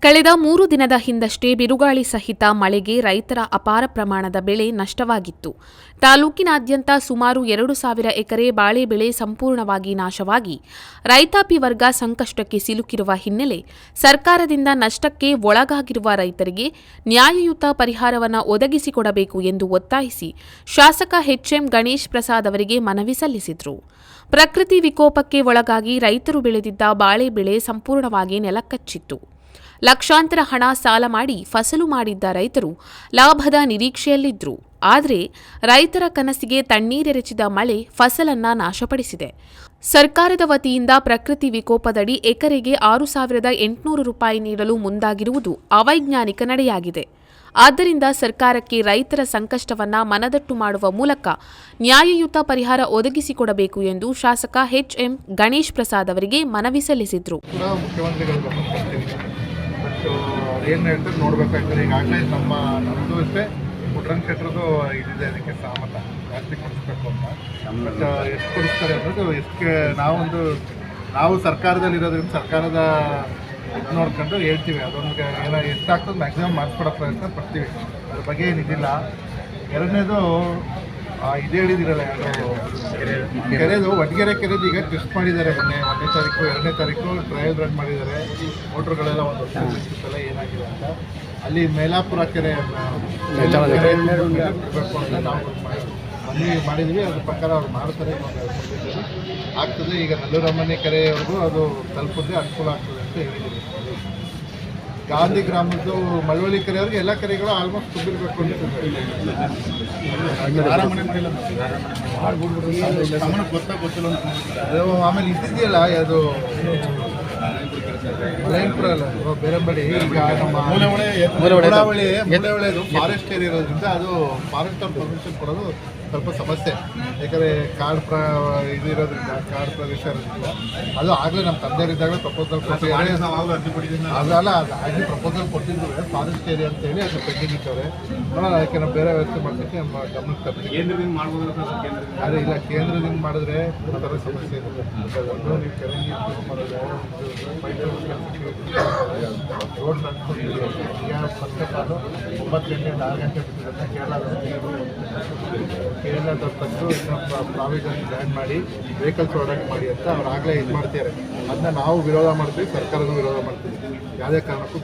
ಕಳೆದ 3 ದಿನದ ಹಿಂದಷ್ಟೇ ಬಿರುಗಾಳಿ ಸಹಿತ ಮಳೆಗೆ ರೈತರ ಅಪಾರ ಪ್ರಮಾಣದ ಬೆಳೆ ನಷ್ಟವಾಗಿತ್ತು. ತಾಲೂಕಿನಾದ್ಯಂತ ಸುಮಾರು 2,000 ಎಕರೆ ಬಾಳೆ ಬೆಳೆ ಸಂಪೂರ್ಣವಾಗಿ ನಾಶವಾಗಿ ರೈತಾಪಿ ವರ್ಗ ಸಂಕಷ್ಟಕ್ಕೆ ಸಿಲುಕಿರುವ ಹಿನ್ನೆಲೆ ಸರ್ಕಾರದಿಂದ ನಷ್ಟಕ್ಕೆ ಒಳಗಾಗಿರುವ ರೈತರಿಗೆ ನ್ಯಾಯಯುತ ಪರಿಹಾರವನ್ನು ಒದಗಿಸಿಕೊಡಬೇಕು ಎಂದು ಒತ್ತಾಯಿಸಿ ಶಾಸಕ ಎಚ್.ಎಂ. ಗಣೇಶ್ ಪ್ರಸಾದ್ ಅವರಿಗೆ ಮನವಿ ಸಲ್ಲಿಸಿದರು. ಪ್ರಕೃತಿ ವಿಕೋಪಕ್ಕೆ ಒಳಗಾಗಿ ರೈತರು ಬೆಳೆದಿದ್ದ ಬಾಳೆ ಬೆಳೆ ಸಂಪೂರ್ಣವಾಗಿ ನೆಲಕಚ್ಚಿತ್ತು. ಲಕ್ಷಾಂತರ ಹಣ ಸಾಲ ಮಾಡಿ ಫಸಲು ಮಾಡಿದ್ದ ರೈತರು ಲಾಭದ ನಿರೀಕ್ಷೆಯಲ್ಲಿದ್ದರು. ಆದರೆ ರೈತರ ಕನಸಿಗೆ ತಣ್ಣೀರೆರಚಿದ ಮಳೆ ಫಸಲನ್ನ ನಾಶಪಡಿಸಿದೆ. ಸರ್ಕಾರದ ವತಿಯಿಂದ ಪ್ರಕೃತಿ ವಿಕೋಪದಡಿ ಎಕರೆಗೆ 6,800 ರೂಪಾಯಿ ನೀಡಲು ಮುಂದಾಗಿರುವುದು ಅವೈಜ್ಞಾನಿಕ ನಡೆಯಾಗಿದೆ. ಆದ್ದರಿಂದ ಸರ್ಕಾರಕ್ಕೆ ರೈತರ ಸಂಕಷ್ಟವನ್ನ ಮನದಟ್ಟು ಮಾಡುವ ಮೂಲಕ ನ್ಯಾಯಯುತ ಪರಿಹಾರ ಒದಗಿಸಿಕೊಡಬೇಕು ಎಂದು ಶಾಸಕ ಎಚ್.ಎಂ. ಗಣೇಶ್ ಪ್ರಸಾದ್ ಅವರಿಗೆ ಮನವಿ ಸಲ್ಲಿಸಿದರು. ಏನು ಹೇಳ್ತಾರೆ ನೋಡ್ಬೇಕಾಗ್ತದೆ. ಈಗಾಗಲೇ ನಮ್ಮದು ಅಷ್ಟೇ ಮುಟ್ರನ್ ಶೆಟ್ರದ್ದು ಇದಿದೆ, ಅದಕ್ಕೆ ಸಹಮತ ಜಾಸ್ತಿ ಕೊಡಿಸ್ಬೇಕು ಅಂತ. ಬಟ್ ಎಷ್ಟು ಕೊಡಿಸ್ತಾರೆ ಅನ್ನೋದು ನಾವು ಸರ್ಕಾರದಲ್ಲಿರೋದ್ರಿಂದ ಸರ್ಕಾರದ ಇದು ನೋಡ್ಕೊಂಡು ಹೇಳ್ತೀವಿ. ಅದೊಂದು ಎಷ್ಟಾಗ್ತದೆ ಮ್ಯಾಕ್ಸಿಮಮ್ ಮಾಡಿಸ್ಕೊಡೋ ಪ್ರಯತ್ನ ಪಡ್ತೀವಿ. ಅದ್ರ ಬಗ್ಗೆ ಏನಿದಿಲ್ಲ. ಎರಡನೇದು ಇದು ಹೇಳಿದಿರಲ್ಲ, ಕೆರೆದು ವಡ್ಗೆರೆ ಕೆರೆದು ಈಗ ಟೆಸ್ಟ್ ಮಾಡಿದ್ದಾರೆ. ಮೊನ್ನೆ 1ನೇ ತಾರೀಕು 2ನೇ ತಾರೀಕು ಟ್ರಯಲ್ ರನ್ ಮಾಡಿದ್ದಾರೆ. ಮೋಟ್ರುಗಳೆಲ್ಲ ಒಂದು ವರ್ಷ ಏನಾಗಿದೆ ಅಂತ. ಅಲ್ಲಿ ಮೇಲಾಪುರ ಕೆರೆ ಬಿಡಬೇಕು ಅಂತ ನಾವು ಮನವಿ ಮಾಡಿದ್ವಿ. ಅದ್ರ ಪ್ರಕಾರ ಅವ್ರು ಮಾಡ್ತಾರೆ, ಆಗ್ತದೆ. ಈಗ ನಲ್ಲೂರಮ್ಮನೆ ಕೆರೆಯವರೆಗೂ ಅದು ತಲುಪುತ್ತೆ, ಅನುಕೂಲ ಆಗ್ತದೆ ಅಂತ ಹೇಳಿದ್ದೀವಿ. ಗಾಂಧಿ ಗ್ರಾಮದ್ದು ಮಳವಳ್ಳಿ ಕೆರೆಯವ್ರಿಗೆ ಎಲ್ಲ ಕೆರೆಗಳು ಆಲ್ಮೋಸ್ಟ್ ತುಂಬಿರಬೇಕು ಅಂತ. ಆಮೇಲೆ ಇದ್ದಿದೆಯಲ್ಲ ಅದು ಮಲಯನಪುರ ಅಲ್ಲ, ಬೇರೆಂಬಡಿ. ಈಗ ನಮ್ಮ ಮೂಲೆಹೊಳೆದು ಫಾರೆಸ್ಟ್ ಏರಿಯಾ ಇರೋದ್ರಿಂದ ಅದು ಫಾರೆಸ್ಟ್ ಅವ್ರ ಪರ್ಮಿಷನ್ ಕೊಡೋದು ಸ್ವಲ್ಪ ಸಮಸ್ಯೆ. ಯಾಕಂದರೆ ಕಾಡು ಇದು ಇರೋದ್ರಿಂದ, ಕಾಡು ಪ್ರದೇಶ ಇರೋದ್ರಿಂದ ಅದು ಆಗಲೇ ನಮ್ಮ ತಂದೆಯರಿದ್ದಾಗಲೇ ಪ್ರಪೋಸಲ್ ಕೊಟ್ಟಿದ್ದಾರೆ. ಅದಲ್ಲ, ಅದು ಪ್ರಪೋಸಲ್ ಕೊಟ್ಟಿದ್ದು ಫಾರೆಸ್ಟ್ ಏರಿಯಾ ಅಂತ ಹೇಳಿ ಅದು ಪೆಂಡಿಂಗ್ ಇಟ್ಟವ್ರೆ. ನೋಡೋಣ, ಅದಕ್ಕೆ ನಾವು ಬೇರೆ ವ್ಯವಸ್ಥೆ ಮಾಡೋದಕ್ಕೆ ನಮ್ಮ ಗಮನಕ್ಕೆ ತರ್ತೀವಿ. ಅದೇ ಇಲ್ಲ, ಕೇಂದ್ರದಿಂದ ಮಾಡಿದ್ರೆ ಈ ಥರ ಸಮಸ್ಯೆ ಇರುತ್ತೆ. ನೀವು ಕೆರೆ ರೋಡ್ ನಡ್ಸ್ಕೊಂಡಿದ್ದೀವಿ. ಈಗ ಫಸ್ಟ್ ಕಾಲು 9 ಗಂಟೆ 4 ಗಂಟೆ ಬಿಟ್ಟಿರುತ್ತೆ. ಕೇರಳದ ತಂದು ಇನ್ನೊಂದು ಪ್ರಾವಿಷನ್ ಬ್ಯಾನ್ ಮಾಡಿ ವೆಹಿಕಲ್ಸ್ ಓಡಾಟ ಮಾಡಿ ಅಂತ ಅವ್ರು ಆಗಲೇ ಇದು ಮಾಡ್ತಾರೆ. ಅದನ್ನ ನಾವು ವಿರೋಧ ಮಾಡ್ತೀವಿ, ಸರ್ಕಾರನೂ ವಿರೋಧ ಮಾಡ್ತೀವಿ. ಯಾವುದೇ ಕಾರಣಕ್ಕೂ